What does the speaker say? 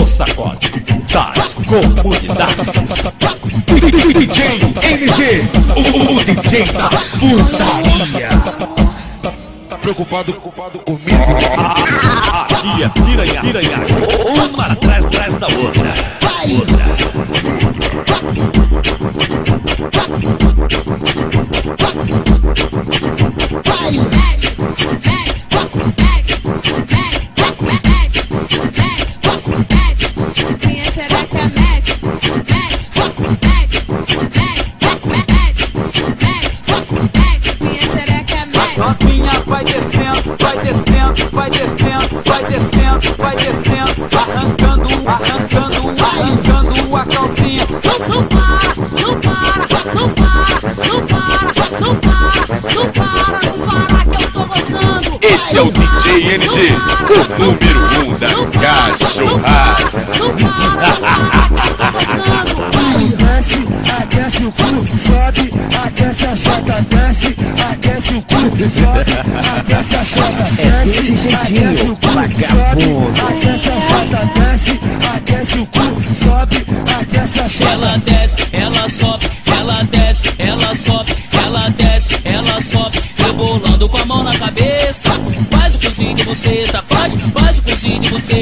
o sacode das comunidades. DJ NG, o DJ da putaria. Tá preocupado comigo? Aqui é piranha, uma atrás da outra. Novinha vai descendo, vai descendo, vai descendo, vai descendo, vai descendo, arrancando a calcinha. Não para, não para, não para, não para, não para, não para que eu tô gozando. Esse é o DJ NG, o número 1 da cachorrada. Não para que eu tô gozando. Desce, aquece o cu, sobe, aquece a chota, desce, aquece o cu, sobe, aquece a chota, desce, desse jeitinho, aquece o cu, vagabundo. sobe, aquece a chota, desce, aquece o cu, sobe, aquece a chota. Ela desce, ela sobe, ela desce, ela sobe, ela desce, ela sobe, rebolando com a mão na cabeça. Faz o cozinho de buceta, faz o cozinho de buceta.